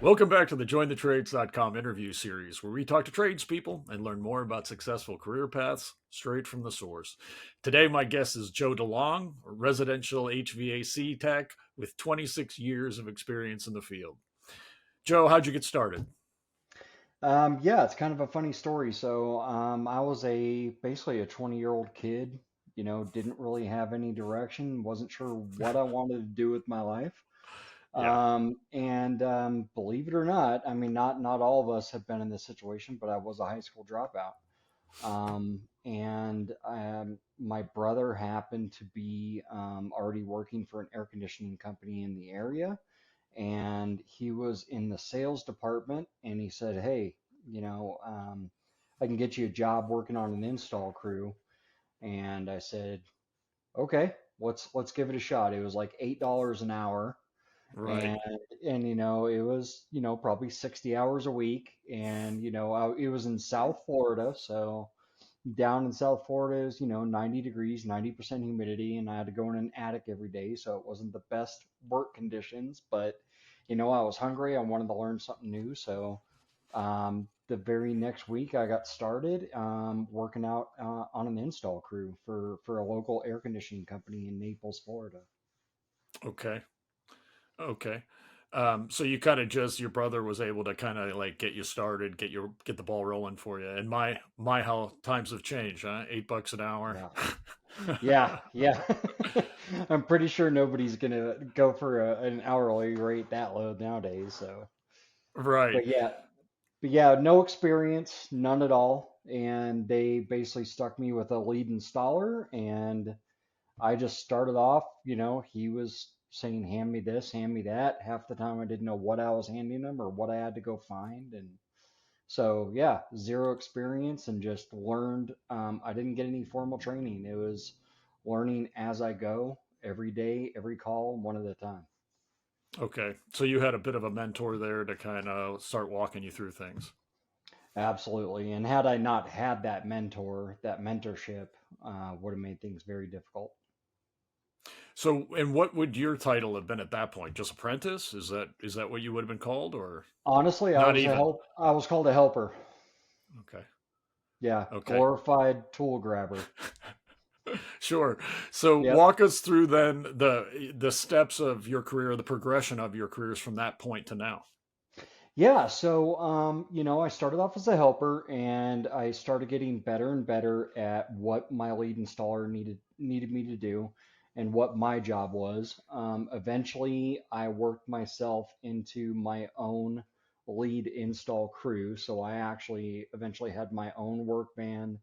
Welcome back to the JoinTheTrades.com interview series, where we talk to tradespeople and learn more about successful career paths straight from the source. Today, my guest is Joe DeLong, a residential HVAC tech with 26 years of experience in the field. Joe, how'd you get started? Yeah, it's kind of a funny story. I was basically a 20-year-old kid, didn't really have any direction, wasn't sure what I wanted to do with my life. Yeah. Believe it or not, I mean, not all of us have been in this situation, but I was a high school dropout. My brother happened to be already working for an air conditioning company in the area, and he was in the sales department, and he said, "Hey, I can get you a job working on an install crew." And I said, "Okay, let's give it a shot." It was like $8 an hour, Right. and it was probably 60 hours a week, and it was in South Florida, so down in South Florida is 90 degrees, 90% humidity, and I had to go in an attic every day, so it wasn't the best work conditions, but I was hungry. I wanted to learn something new, so the very next week I got started working out on an install crew for a local air conditioning company in Naples, Florida. Okay. Okay. So you kind of just your brother was able to kind of like get you started, get the ball rolling for you. And my how times have changed, huh? $8 an hour. Yeah. Yeah. I'm pretty sure nobody's gonna go for an hourly rate that low nowadays. So, Right. but yeah, but yeah, no experience, none at all. And they basically stuck me with a lead installer, and I just started off. He was saying, "Hand me this, hand me that." Half the time, I didn't know what I was handing him or what I had to go find, and so yeah, zero experience and just learned. I didn't get any formal training. It was learning as I go, every day, every call, one at a time. Okay. So you had a bit of a mentor there to kind of start walking you through things. Absolutely. And had I not had that mentorship, would have made things very difficult. So, and what would your title have been at that point? Just apprentice? Is that what you would have been called, or Honestly, not even? I was called a helper. Okay. Yeah, Okay. glorified tool grabber. Sure. So Yep. walk us through then the steps of your career, the progression of your careers from that point to now. Yeah, I started off as a helper, and I started getting better and better at what my lead installer needed me to do and what my job was. Eventually, I worked myself into my own lead install crew, so I actually eventually had my own work van,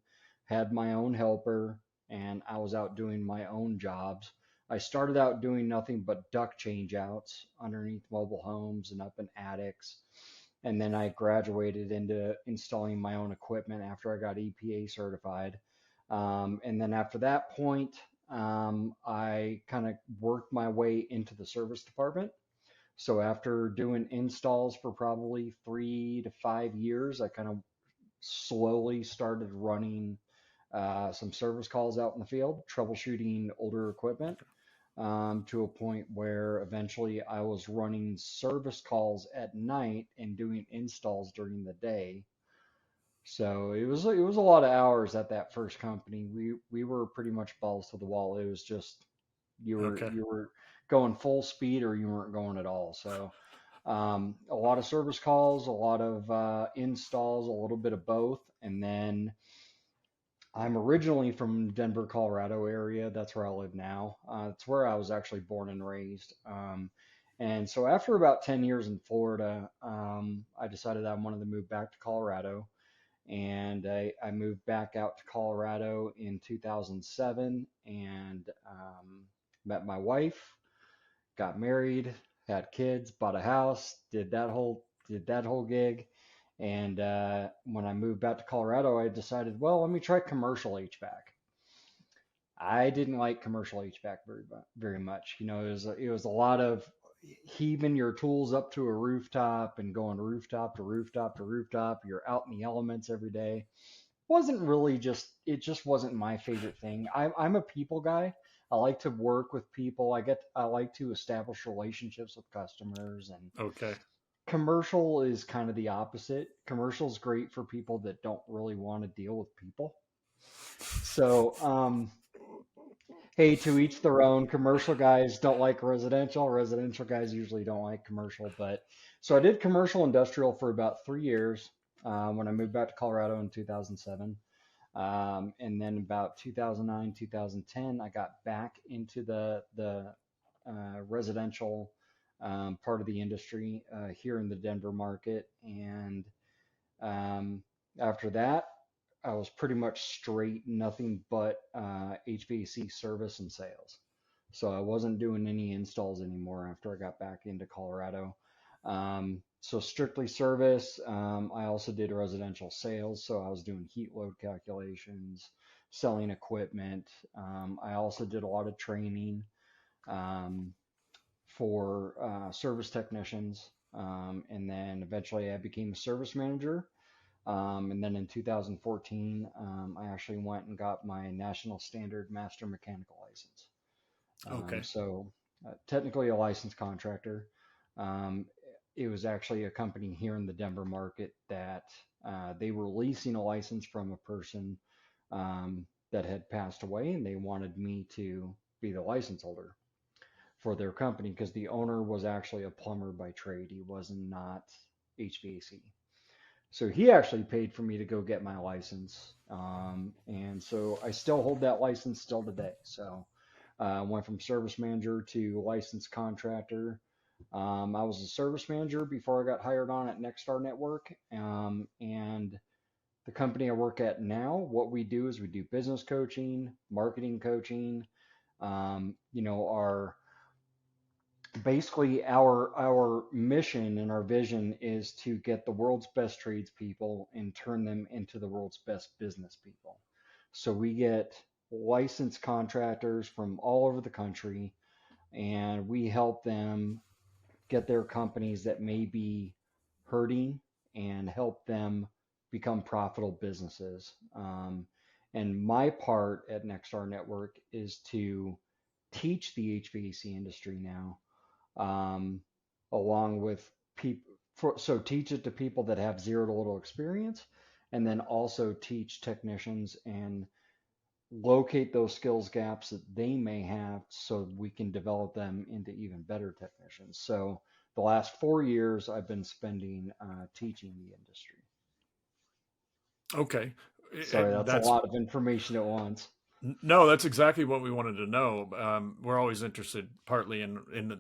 had my own helper, and I was out doing my own jobs. I started out doing nothing but duct change outs underneath mobile homes and up in attics. And then I graduated into installing my own equipment after I got EPA certified. And then after that point, I kind of worked my way into the service department. So after doing installs for probably 3 to 5 years, I kind of slowly started running some service calls out in the field, troubleshooting older equipment, to a point where eventually I was running service calls at night and doing installs during the day. So it was a lot of hours at that first company. We were pretty much balls to the wall. It was just Okay. you were going full speed or you weren't going at all. So a lot of service calls, a lot of installs, a little bit of both, and then I'm originally from Denver, Colorado area. That's where I live now. It's where I was actually born and raised. And so after about 10 years in Florida, I decided I wanted to move back to Colorado. And I moved back out to Colorado in 2007 and met my wife, got married, had kids, bought a house, did that whole gig. And when I moved back to Colorado, I decided, well, let me try commercial HVAC. I didn't like commercial HVAC very much. It was a lot of heaving your tools up to a rooftop and going rooftop to rooftop to rooftop. You're out in the elements every day. Wasn't really just it just wasn't my favorite thing. I'm a people guy. I like to work with people. I like to establish relationships with customers, and Okay. Commercial is kind of the opposite. Commercial is great for people that don't really want to deal with people. So, hey, to each their own. Commercial guys don't like residential. Residential guys usually don't like commercial. But so I did commercial industrial for about 3 years when I moved back to Colorado in 2007. And then about 2009, 2010, I got back into the residential part of the industry here in the Denver market. And um, after that, I was pretty much straight, nothing but HVAC service and sales. So I wasn't doing any installs anymore after I got back into Colorado. So strictly service. I also did residential sales. So I was doing heat load calculations, selling equipment. I also did a lot of training um, for service technicians. And then eventually I became a service manager. And then in 2014, I actually went and got my National Standard Master Mechanical License. Okay. Technically a licensed contractor. Um, it was actually a company here in the Denver market that they were leasing a license from a person that had passed away, and they wanted me to be the license holder for their company because the owner was actually a plumber by trade. He was not HVAC. So he actually paid for me to go get my license. And so I still hold that license still today. So I went from service manager to licensed contractor. I was a service manager before I got hired on at Nexstar Network. And the company I work at now, what we do is we do business coaching, marketing coaching. Our basically our mission and our vision is to get the world's best tradespeople and turn them into the world's best business people. So we get licensed contractors from all over the country, and we help them get their companies that may be hurting and help them become profitable businesses. And my part at Nexstar Network is to teach the HVAC industry now, um, along with people. So teach it to people that have zero to little experience, and then also teach technicians and locate those skills gaps that they may have so we can develop them into even better technicians. So the last 4 years I've been spending teaching the industry. Okay. Sorry, that's a That's lot of information at once. No, that's exactly what we wanted to know. We're always interested, partly in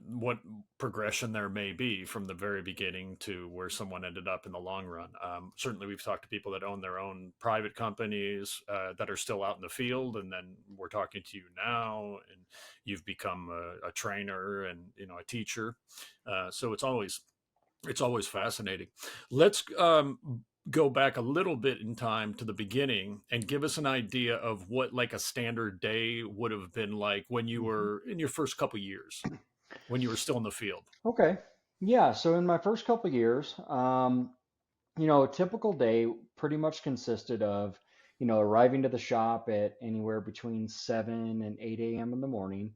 what progression there may be from the very beginning to where someone ended up in the long run. Certainly, we've talked to people that own their own private companies that are still out in the field, and then we're talking to you now, and you've become a trainer and a teacher. So it's always fascinating. Let's go back a little bit in time to the beginning and give us an idea of what like a standard day would have been like when you Mhm. were in your first couple years, when you were still in the field. Okay. Yeah. So in my first couple of years, a typical day pretty much consisted of, arriving to the shop at anywhere between 7 and 8 a.m. in the morning.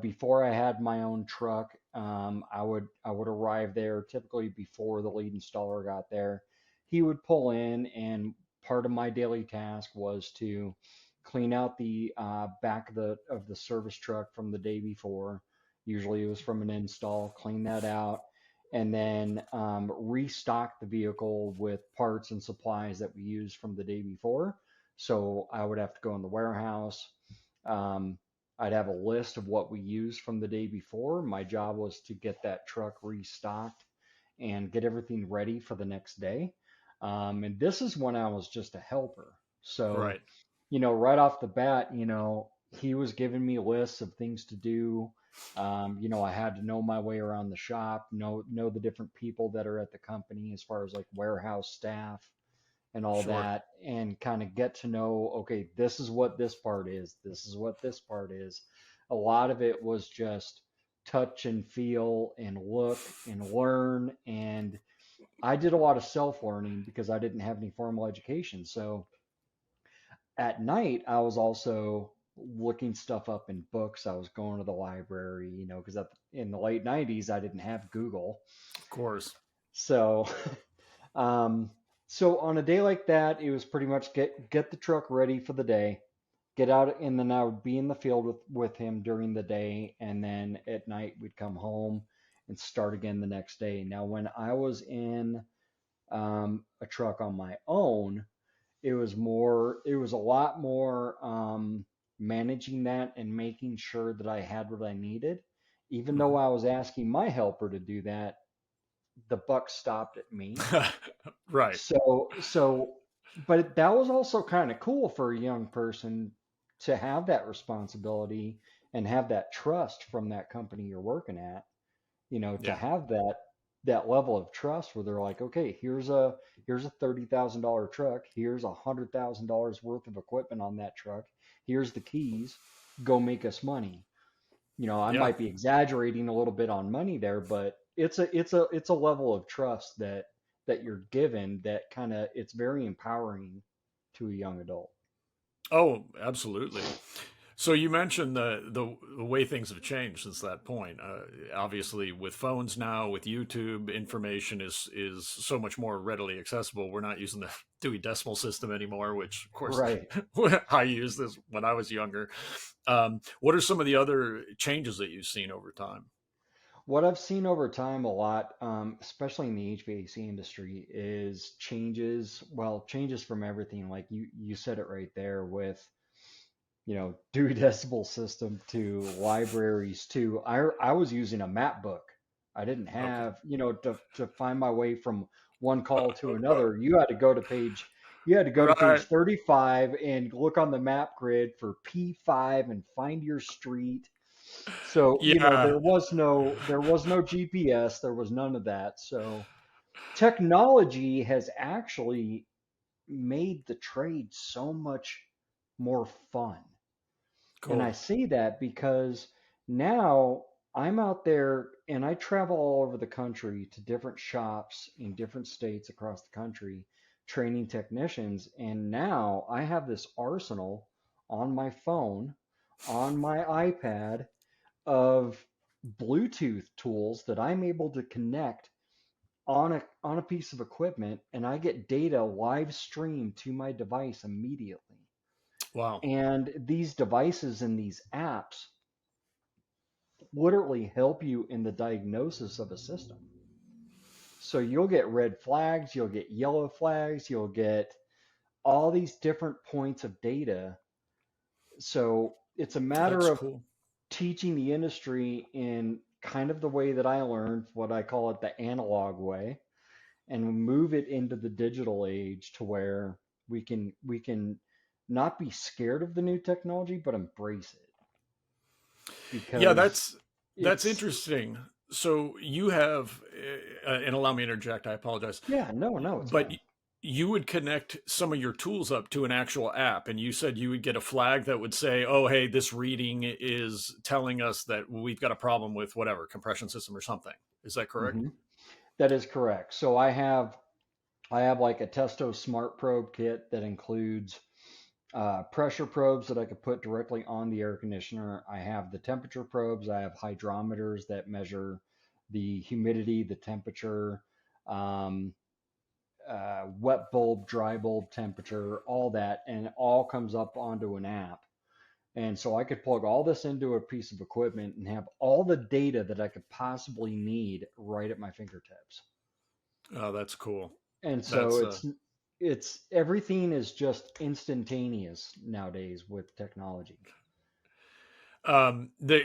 Before I had my own truck, I would arrive there typically before the lead installer got there. He would pull in, and part of my daily task was to clean out the back of the service truck from the day before. Usually it was from an install, clean that out, and then restock the vehicle with parts and supplies that we used from the day before. So I would have to go in the warehouse. Um, I'd have a list of what we used from the day before. My job was to get that truck restocked and get everything ready for the next day. And this is when I was just a helper. So, Right. right off the bat, he was giving me lists of things to do. I had to know my way around the shop, know the different people that are at the company as far as like warehouse staff and all Sure. that, and kind of get to know, okay, this is what this part is, this is what this part is. A lot of it was just touch and feel and look and learn. And I did a lot of self learning because I didn't have any formal education. So at night, I was also looking stuff up in books. I was going to the library, because in the late 90s, I didn't have Google. Of course. So, um, so on a day like that, it was pretty much get the truck ready for the day, get out, and then I would be in the field with him during the day, and then at night we'd come home and start again the next day. Now, when I was in a truck on my own, it was a lot more managing that and making sure that I had what I needed. Even though I was asking my helper to do that, the buck stopped at me. Right. So, but that was also kind of cool for a young person to have that responsibility and have that trust from that company you're working at, to Yeah. have that level of trust where they're like, okay, here's a $30,000 truck, here's $100,000 worth of equipment on that truck, here's the keys, go make us money. I Yeah. might be exaggerating a little bit on money there, but it's a level of trust that you're given that kind of it's very empowering to a young adult. Oh, absolutely. So you mentioned the way things have changed since that point. Obviously, with phones now, with YouTube, information is so much more readily accessible. We're not using the Dewey Decimal System anymore, which, of course, Right. I used this when I was younger. What are some of the other changes that you've seen over time? What I've seen over time a lot, especially in the HVAC industry, is changes. Well, changes from everything. Like you said it right there with, Dewey Decimal System to libraries to I was using a map book. I didn't Okay. have, to find my way from one call to another. You had to go to page Right. 35 and look on the map grid for P5 and find your street. So, Yeah. there was no GPS, there was none of that. So, technology has actually made the trade so much more fun. And I Cool. say that because now I'm out there and I travel all over the country to different shops in different states across the country training technicians. And now I have this arsenal on my phone, on my iPad of Bluetooth tools that I'm able to connect on a piece of equipment, and I get data live streamed to my device immediately. Wow. And these devices and these apps literally help you in the diagnosis of a system. So you'll get red flags, you'll get yellow flags, you'll get all these different points of data. So it's a matter That's of cool. teaching the industry in kind of the way that I learned, what I call it the analog way, and move it into the digital age to where we can not be scared of the new technology, but embrace it Yeah, because that's it's interesting. So you have, and allow me to interject. I apologize, yeah, no, it's but fine. you would connect some of your tools up to an actual app, and you said you would get a flag that would say, "Oh, hey, this reading is telling us that we've got a problem with whatever compression system or something." Is that correct? hmm That is correct. So I have like a Testo Smart Probe kit that includes pressure probes that I could put directly on the air conditioner. I have the temperature probes. I have hydrometers that measure the humidity, the temperature, um, wet bulb, dry bulb temperature, all that, and it all comes up onto an app. And so I could plug all this into a piece of equipment and have all the data that I could possibly need right at my fingertips. Oh, that's cool. And so That's it's everything is just instantaneous nowadays with technology. the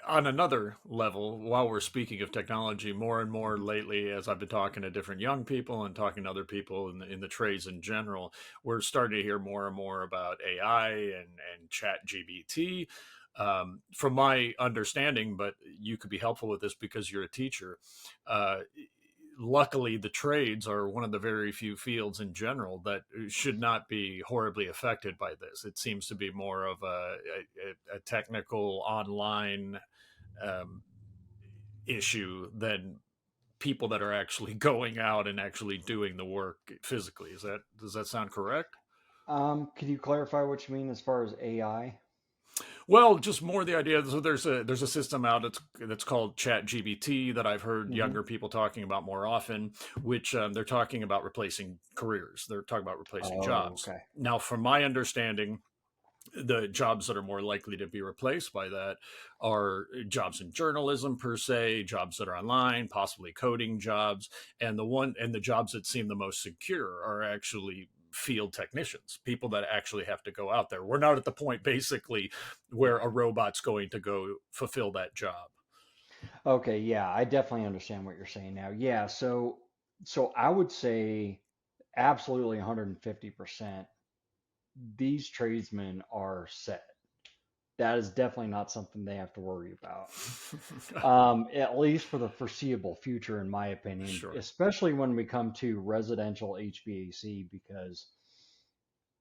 on another level, while we're speaking of technology, more and more lately, as I've been talking to different young people and talking to other people in the trades in general, we're starting to hear more and more about AI and chat GBT. From my understanding, but you could be helpful with this because you're a teacher. Uh, Luckily, the trades are one of the very few fields in general that should not be horribly affected by this. It seems to be more of a technical online um, issue than people that are actually going out and actually doing the work physically. Does that sound correct? Could you clarify what you mean as far as AI? Well, just more the idea. So there's a system out that's called Chat GBT that I've heard Hmm. younger people talking about more often, which they're talking about replacing careers. They're talking about replacing Oh, jobs. okay. Now, from my understanding, the jobs that are more likely to be replaced by that are jobs in journalism per se, jobs that are online, possibly coding jobs, and the jobs that seem the most secure are actually field technicians, people that actually have to go out there. We're not at the point basically where a robot's going to go fulfill that job. Okay, yeah, I definitely understand what you're saying now. Yeah, so I would say absolutely 150% these tradesmen are set. That is definitely not something they have to worry about. At least for the foreseeable future, in my opinion, Sure. especially when we come to residential HVAC, because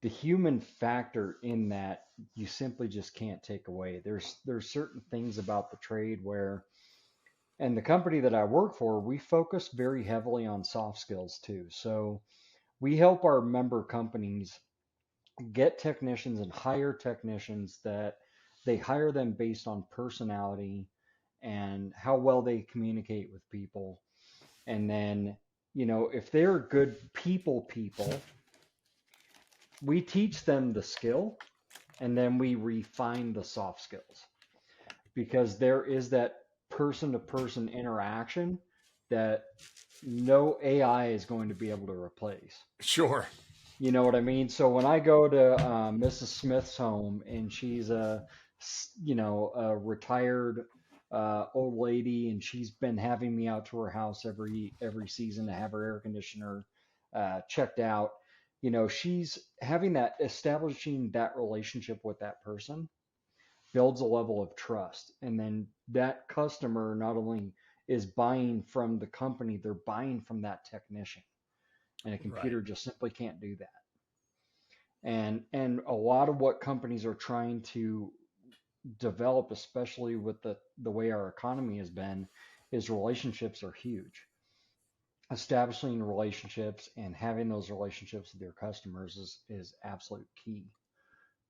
the human factor in that you simply just can't take away. There's certain things about the trade where, and the company that I work for, we focus very heavily on soft skills too. So we help our member companies get technicians and hire technicians that they hire them based on personality and how well they communicate with people. And then, if they're good people, we teach them the skill and then we refine the soft skills because there is that person to person interaction that no AI is going to be able to replace. Sure. You know what I mean? So when I go to Mrs. Smith's home and she's a retired old lady, and she's been having me out to her house every season to have her air conditioner checked out. She's having that establishing that relationship with that person builds a level of trust, and then that customer not only is buying from the company, they're buying from that technician, and a Right. computer just simply can't do that. And a lot of what companies are trying to develop, especially with the way our economy has been, is relationships are huge. Establishing relationships and having those relationships with your customers is absolute key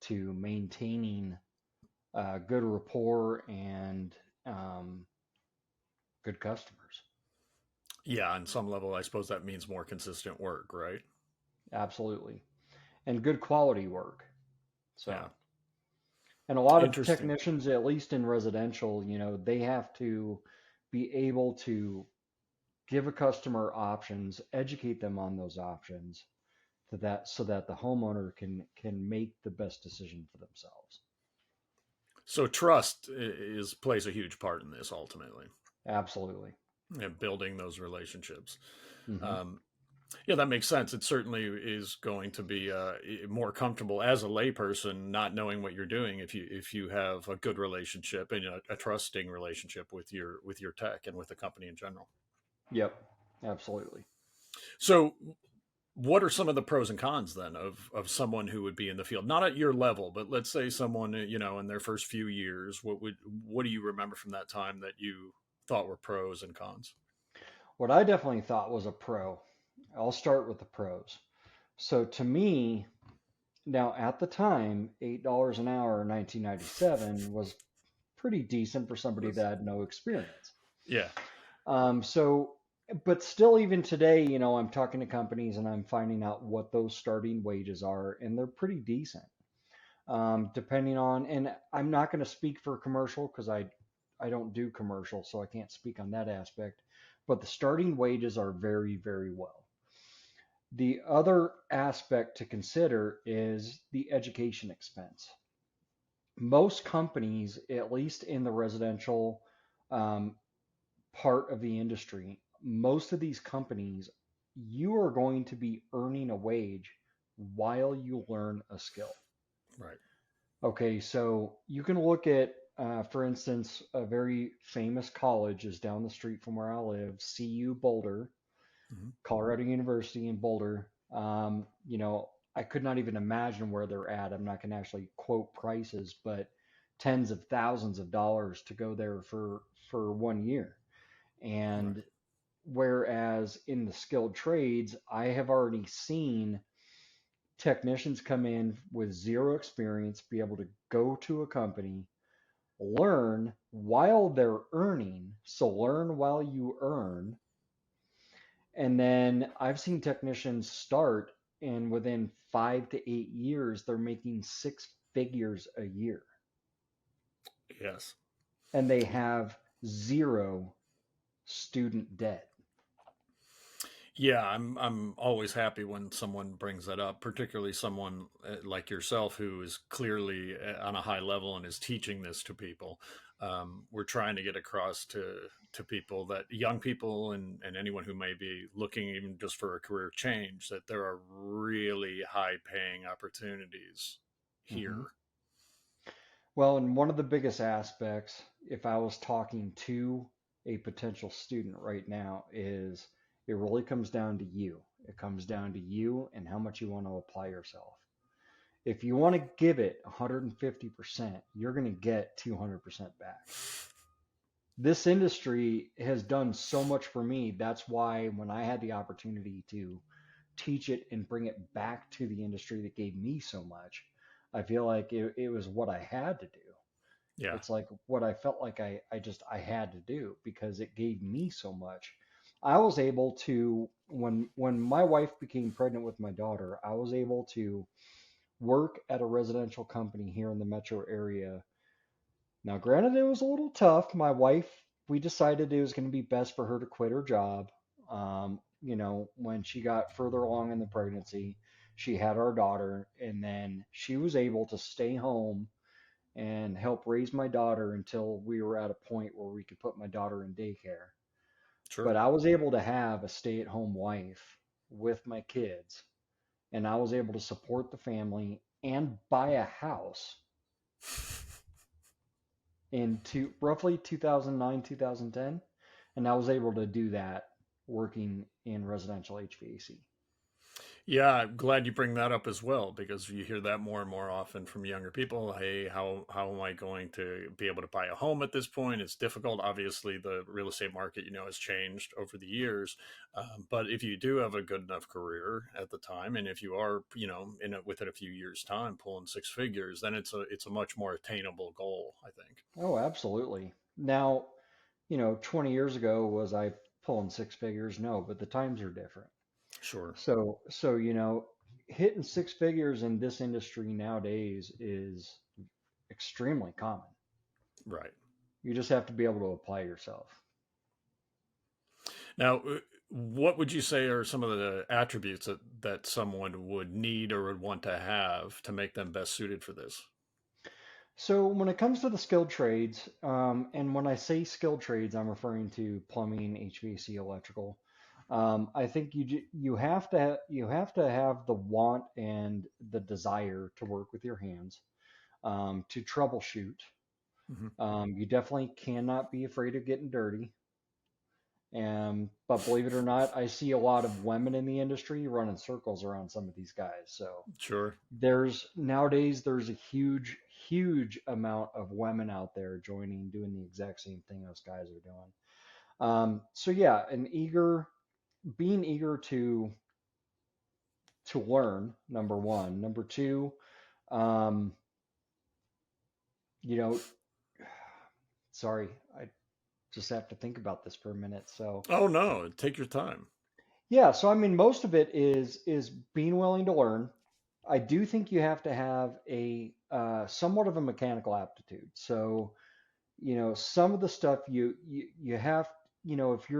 to maintaining good rapport and um, good customers. Yeah, on some level I suppose that means more consistent work, right? Absolutely. And good quality work. Yeah. So, and a lot of Interesting. technicians, at least in residential, they have to be able to give a customer options, educate them on those options, so that the homeowner can make the best decision for themselves. So trust is plays a huge part in this ultimately, Absolutely. and building those relationships. Hmm. Um, yeah, that makes sense. It certainly is going to be more comfortable as a layperson, not knowing what you're doing, if you have a good relationship and a trusting relationship with your tech and with the company in general. Yep. Absolutely. So, what are some of the pros and cons then of someone who would be in the field, not at your level, but let's say someone in their first few years? What do you remember from that time that you thought were pros and cons? What I definitely thought was a pro. I'll start with the pros. So to me, now at the time, $8 an hour in 1997 was pretty decent for somebody that had no experience. Yeah. So, but still, even today, I'm talking to companies and I'm finding out what those starting wages are, and they're pretty decent. Depending on, and I'm not going to speak for commercial because I don't do commercial, so I can't speak on that aspect. But the starting wages are very, very well. The other aspect to consider is the education expense. Most companies, at least in the residential um, part of the industry, most of these companies, you are going to be earning a wage while you learn a skill. Right. Okay, so you can look at, for instance, a very famous college is down the street from where I live, CU Boulder, Hmm. Colorado University in Boulder. I could not even imagine where they're at. I'm not going to actually quote prices, but tens of thousands of dollars to go there for 1 year. Right. And whereas in the skilled trades, I have already seen technicians come in with zero experience, be able to go to a company, learn while they're earning. So learn while you earn. And then I've seen technicians start, and within 5 to 8 years, they're making six figures a year, Yes. and they have zero student debt. Yeah, I'm always happy when someone brings that up, particularly someone like yourself who is clearly on a high level and is teaching this to people. We're trying to get across to people, that young people and anyone who may be looking even just for a career change, that there are really high paying opportunities Mhm. here. Well, and one of the biggest aspects, if I was talking to a potential student right now, is it really comes down to you. It comes down to you and how much you want to apply yourself. If you want to give it 150%, you're going to get 200% back. This industry has done so much for me. That's why when I had the opportunity to teach it and bring it back to the industry that gave me so much, I feel like it was what I had to do. Yeah, It's like what I felt like I had to do because it gave me so much. I was able to, when my wife became pregnant with my daughter, I was able to work at a residential company here in the metro area. Now, granted, it was a little tough. My wife, we decided it was going to be best for her to quit her job. When she got further along in the pregnancy, she had our daughter, and then she was able to stay home and help raise my daughter until we were at a point where we could put my daughter in daycare. sure. But I was able to have a stay-at-home wife with my kids, and I was able to support the family and buy a house in roughly 2009, 2010. And I was able to do that working in residential HVAC. Yeah, I'm glad you bring that up as well, because you hear that more and more often from younger people. Hey, how am I going to be able to buy a home at this point? It's difficult. Obviously, the real estate market, has changed over the years. But if you do have a good enough career at the time, and if you are, within a few years' time pulling six figures, then it's a much more attainable goal, I think. Oh, absolutely. Now, 20 years ago, was I pulling six figures? No, but the times are different. Sure. So hitting six figures in this industry nowadays is extremely common. Right. You just have to be able to apply yourself. Now, what would you say are some of the attributes that someone would need or would want to have to make them best suited for this? So when it comes to the skilled trades, and when I say skilled trades, I'm referring to plumbing, HVAC, electrical. I think you have to have the want and the desire to work with your hands, to troubleshoot. Hmm. You definitely cannot be afraid of getting dirty. But believe it or not, I see a lot of women in the industry running circles around some of these guys. So Sure. there's a huge, huge amount of women out there joining, doing the exact same thing those guys are doing. So yeah, being eager to learn, number one. Number two, um, you know, sorry, I just have to think about this for a minute. So Oh no, take your time. yeah, so I mean, most of it is being willing to learn. I do think you have to have a somewhat of a mechanical aptitude. So, some of the stuff you have, if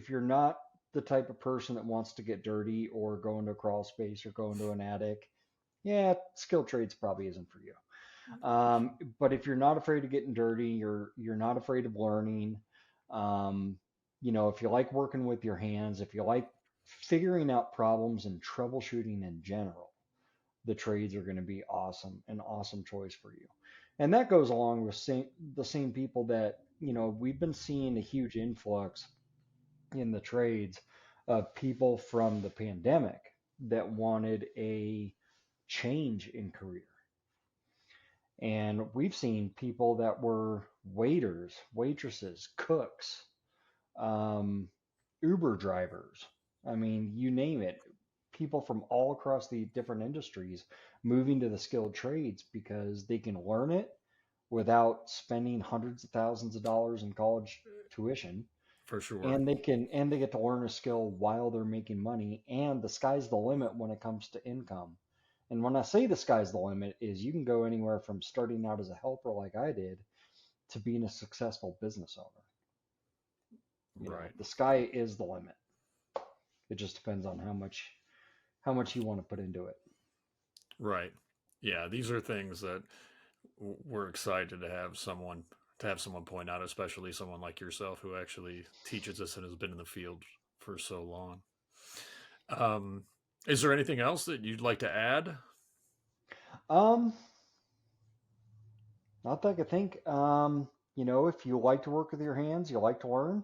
you're not the type of person that wants to get dirty or go into a crawl space or go into an attic, yeah, skilled trades probably isn't for you. But if you're not afraid of getting dirty, you're not afraid of learning. Um, if you like working with your hands, if you like figuring out problems and troubleshooting in general, the trades are going to be awesome, an awesome choice for you. And that goes along with the same people that, we've been seeing a huge influx in the trades of people from the pandemic that wanted a change in career. And we've seen people that were waiters, waitresses, cooks, um, Uber drivers. I mean, you name it. people from all across the different industries moving to the skilled trades because they can learn it without spending hundreds of thousands of dollars in college tuition, For sure. and they get to learn a skill while they're making money, and the sky's the limit when it comes to income. And when I say the sky's the limit, is you can go anywhere from starting out as a helper like I did to being a successful business owner. Right. The sky is the limit. It just depends on how much you want to put into it. Right. Yeah, these are things that we're excited to have someone point out, especially someone like yourself who actually teaches us and has been in the field for so long. Um, is there anything else that you'd like to add? Um, Not that I could think. If you like to work with your hands, you like to learn,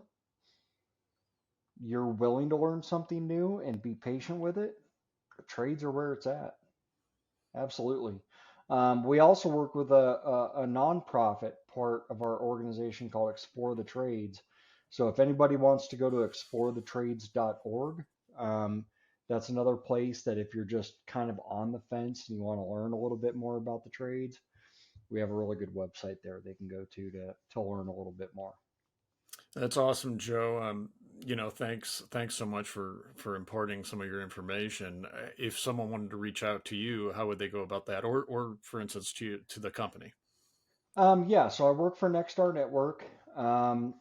you're willing to learn something new and be patient with it, the trades are where it's at. Absolutely. We also work with a nonprofit part of our organization called Explore the Trades. So if anybody wants to go to explorethetrades.org, that's another place that if you're just kind of on the fence and you want to learn a little bit more about the trades, we have a really good website there they can go to learn a little bit more. That's awesome, Joe. Thanks so much for imparting some of your information. If someone wanted to reach out to you, how would they go about that? Or for instance, to the company? Yeah, so I work for Nexstar Network.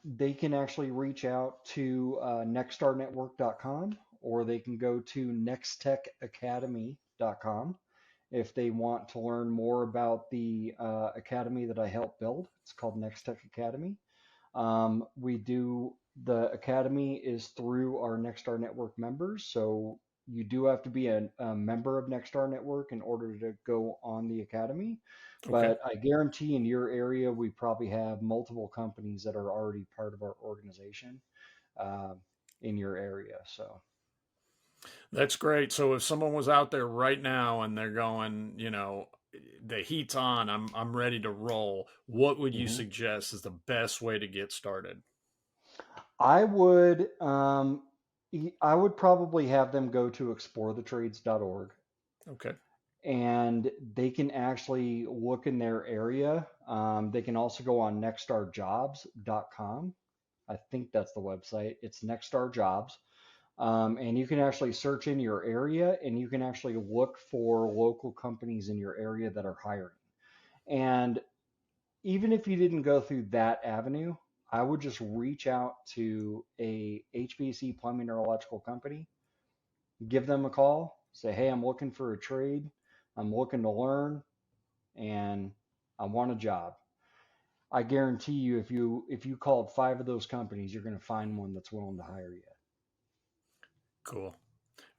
They can actually reach out to nextstarnetwork.com, or they can go to nextechacademy.com if they want to learn more about the academy that I helped build. It's called Next Tech Academy. The academy is through our Nexstar Network members, so you do have to be a member of Nexstar Network in order to go on the academy. Okay. But I guarantee in your area, we probably have multiple companies that are already part of our organization uh, in your area. So, That's great. So if someone was out there right now and they're going, the heat's on, I'm ready to roll, what would you mhm. suggest is the best way to get started? I would I would probably have them go to explorethetrades.org, Okay. and they can actually look in their area. They can also go on nextstarjobs.com. I think that's the website. It's Nextstar Jobs. And you can actually search in your area and you can actually look for local companies in your area that are hiring. And even if you didn't go through that avenue, I would just reach out to a HVAC plumbing or electrical company, give them a call, say, hey, I'm looking for a trade, I'm looking to learn, and I want a job. I guarantee you, if you called five of those companies, you're going to find one that's willing to hire you. Cool.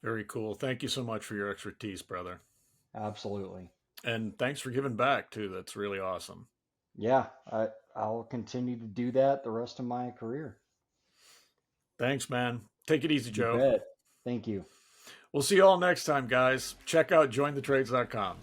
Very cool. Thank you so much for your expertise, brother. Absolutely. And thanks for giving back too. That's really awesome. Yeah, I'll continue to do that the rest of my career. Thanks, man. Take it easy, You Joe. bet. Thank you. We'll see you all next time, guys. Check out jointhetrades.com.